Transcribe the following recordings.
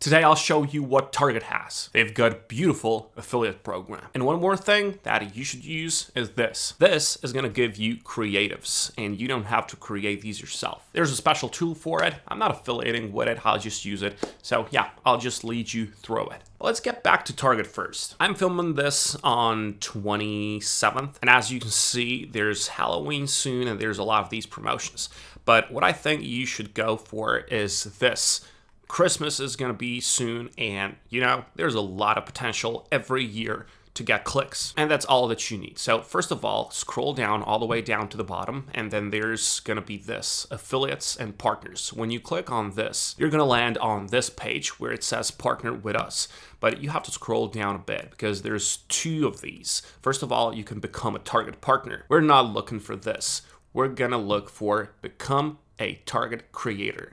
Today I'll show you what Target has. They've got a beautiful affiliate program. And one more thing that you should use is this. This is going to give you creatives, and you don't have to create these yourself. There's a special tool for it. I'm not affiliating with it, I'll just use it. So yeah, I'll just lead you through it. Let's get back to Target first. I'm filming this on 27th, and as you can see, there's Halloween soon, and there's a lot of these promotions. But what I think you should go for is this. Christmas is going to be soon, and there's a lot of potential every year to get clicks, and that's all that you need. So first of all, scroll down all the way down to the bottom, and then there's going to be this, affiliates and partners. When you click on this, you're going to land on this page where it says partner with us, but you have to scroll down a bit because there's two of these. First of all, you can become a Target partner. We're not looking for this. We're going to look for become a Target creator.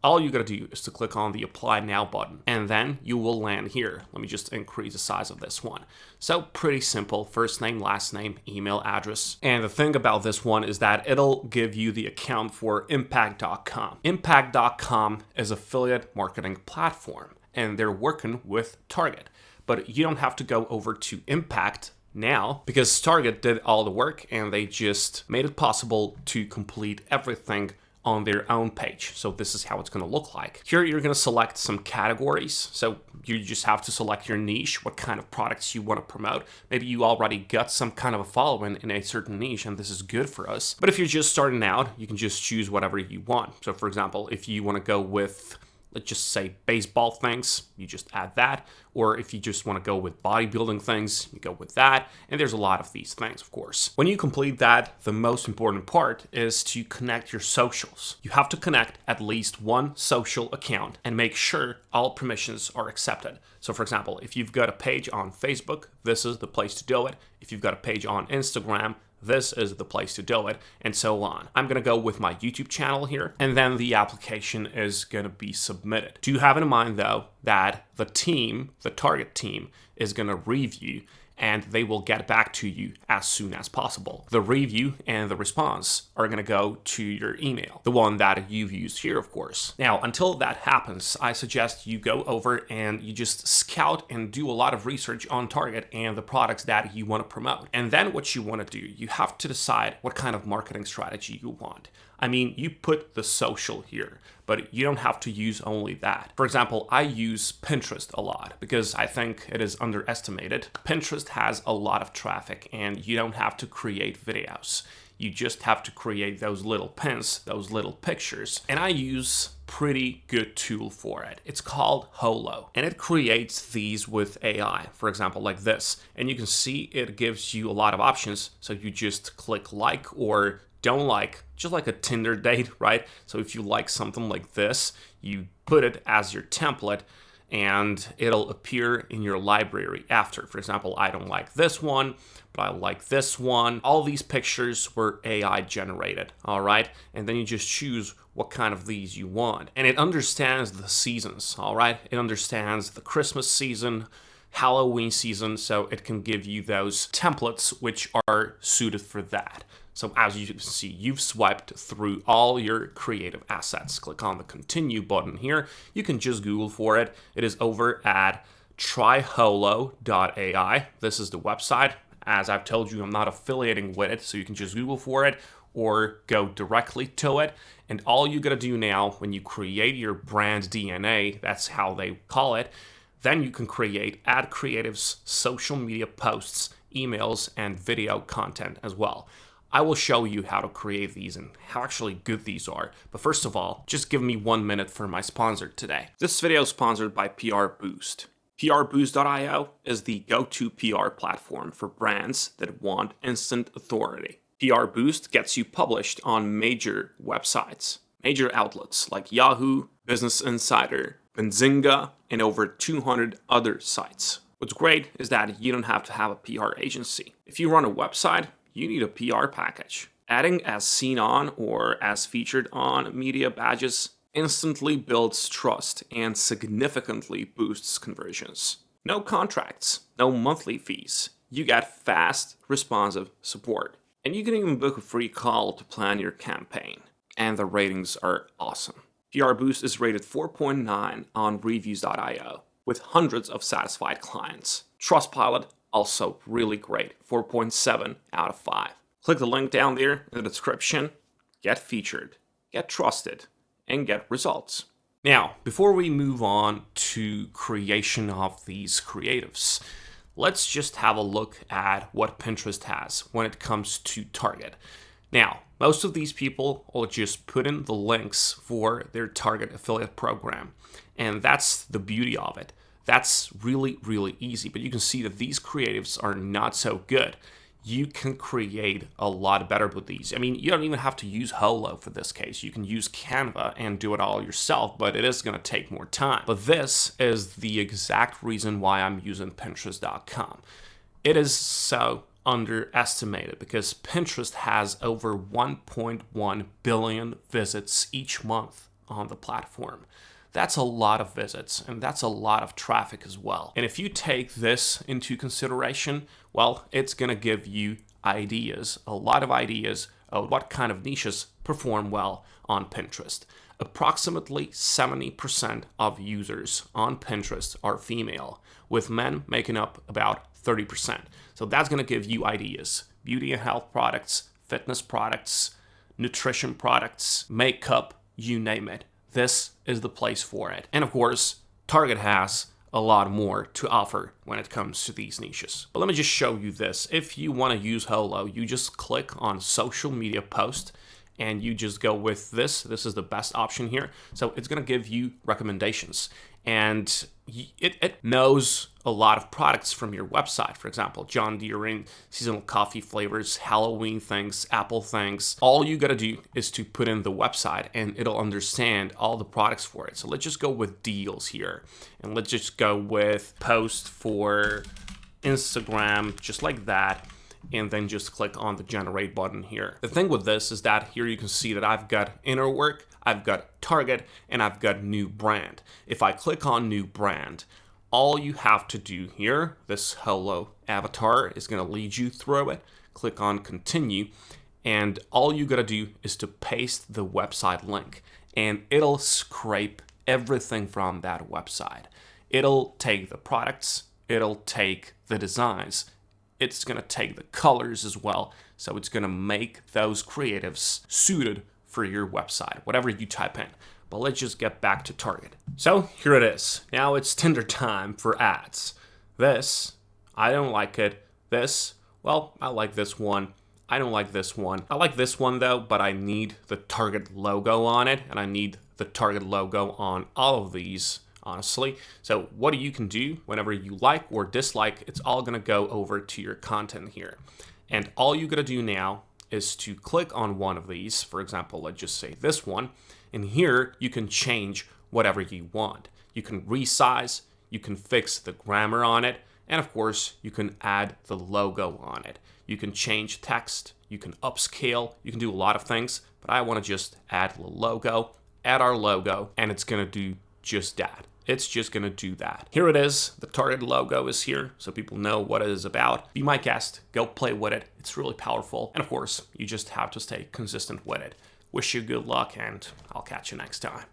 All you gotta do is to click on the Apply Now button, and then you will land here. Let me just increase the size of this one. So pretty simple, first name, last name, email address. And the thing about this one is that it'll give you the account for Impact.com. Impact.com is an affiliate marketing platform, and they're working with Target. But you don't have to go over to Impact now, because Target did all the work and they just made it possible to complete everything on their own page. So this is how it's going to look like. Here you're going to select some categories. So you just have to select your niche, what kind of products you want to promote. Maybe you already got some kind of a following in a certain niche, and this is good for us. But if you're just starting out, you can just choose whatever you want. So for example, if you want to go with, let's just say baseball things, you just add that. Or if you just want to go with bodybuilding things, you go with that. And there's a lot of these things, of course. When you complete that, the most important part is to connect your socials. You have to connect at least one social account and make sure all permissions are accepted. So for example, if you've got a page on Facebook, this is the place to do it. If you've got a page on Instagram, this is the place to do it, and so on. I'm gonna go with my YouTube channel here, and then the application is gonna be submitted. Do have in mind though that the team, the Target team, is gonna review, and they will get back to you as soon as possible. The review and the response are gonna go to your email, the one that you've used here, of course. Now, until that happens, I suggest you go over and you just scout and do a lot of research on Target and the products that you wanna promote. And then what you wanna do, you have to decide what kind of marketing strategy you want. I mean, you put the social here, but you don't have to use only that. For example, I use Pinterest a lot because I think it is underestimated. Pinterest has a lot of traffic, and you don't have to create videos. You just have to create those little pins, those little pictures. And I use pretty good tool for it. It's called Holo, and it creates these with AI, for example, like this. And you can see it gives you a lot of options. So you just click like or don't like, just like a Tinder date, right? So if you like something like this, you put it as your template and it'll appear in your library after. For example, I don't like this one, but I like this one. All these pictures were AI generated, all right? And then you just choose what kind of these you want. And it understands the seasons, all right? It understands the Christmas season, Halloween season, so it can give you those templates which are suited for that. So as you can see, you've swiped through all your creative assets. Click on the continue button here. You can just Google for it. It is over at tryholo.ai. This is the website. As I've told you, I'm not affiliating with it, so you can just Google for it or go directly to it. And all you gotta do now when you create your brand DNA, that's how they call it, then you can create ad creatives, social media posts, emails, and video content as well. I will show you how to create these and how actually good these are. But first of all, just give me 1 minute for my sponsor today. This video is sponsored by PR Boost. PRBoost.io is the go-to PR platform for brands that want instant authority. PR Boost gets you published on major websites, major outlets like Yahoo, Business Insider, Benzinga, and over 200 other sites. What's great is that you don't have to have a PR agency. If you run a website, you need a PR package. Adding as seen on or as featured on media badges instantly builds trust and significantly boosts conversions. No contracts, no monthly fees. You get fast, responsive support. And you can even book a free call to plan your campaign. And the ratings are awesome. PR Boost is rated 4.9 on reviews.io with hundreds of satisfied clients. Trustpilot, also really great, 4.7 out of 5. Click the link down there in the description, get featured, get trusted, and get results. Now, before we move on to creation of these creatives, let's just have a look at what Pinterest has when it comes to target. Now, most of these people will just put in the links for their target affiliate program, and that's the beauty of it. That's really, really easy, but you can see that these creatives are not so good. You can create a lot better with these. I mean, you don't even have to use Holo for this case. You can use Canva and do it all yourself, but it is going to take more time. But this is the exact reason why I'm using Pinterest.com. It is so underestimated because Pinterest has over 1.1 billion visits each month on the platform. That's a lot of visits, and that's a lot of traffic as well. And if you take this into consideration, well, it's gonna give you ideas, a lot of ideas of what kind of niches perform well on Pinterest. Approximately 70% of users on Pinterest are female, with men making up about 30%. So that's gonna give you ideas. Beauty and health products, fitness products, nutrition products, makeup, you name it. This is the place for it. And of course, Target has a lot more to offer when it comes to these niches. But let me just show you this. If you want to use Holo, you just click on social media post and you just go with this. This is the best option here. So it's going to give you recommendations, and it knows a lot of products from your website. For example, John Deere seasonal coffee flavors, Halloween things, Apple things. All you got to do is to put in the website and it'll understand all the products for it. So let's just go with deals here, and let's just go with post for Instagram, just like that. And then just click on the generate button here. The thing with this is that here you can see that I've got inner work, I've got target, and I've got new brand. If I click on new brand, all you have to do here, this Holo avatar is gonna lead you through it. Click on continue, and all you gotta do is to paste the website link, and it'll scrape everything from that website. It'll take the products, it'll take the designs, it's going to take the colors as well. So it's going to make those creatives suited for your website, whatever you type in. But let's just get back to Target. So here it is. Now it's Tinder time for ads. This, I don't like it. This, well, I like this one. I don't like this one. I like this one though, but I need the Target logo on it, and I need the Target logo on all of these, honestly. So what you can do whenever you like or dislike, it's all gonna go over to your content here. And all you gotta do now is to click on one of these. For example, let's just say this one. And here you can change whatever you want. You can resize, you can fix the grammar on it, and of course, you can add the logo on it. You can change text, you can upscale, you can do a lot of things, but I wanna just add the logo, add our logo, and it's gonna do just that. It's just gonna do that. Here it is. The Target logo is here, so people know what it is about. Be my guest, go play with it. It's really powerful. And of course, you just have to stay consistent with it. Wish you good luck, and I'll catch you next time.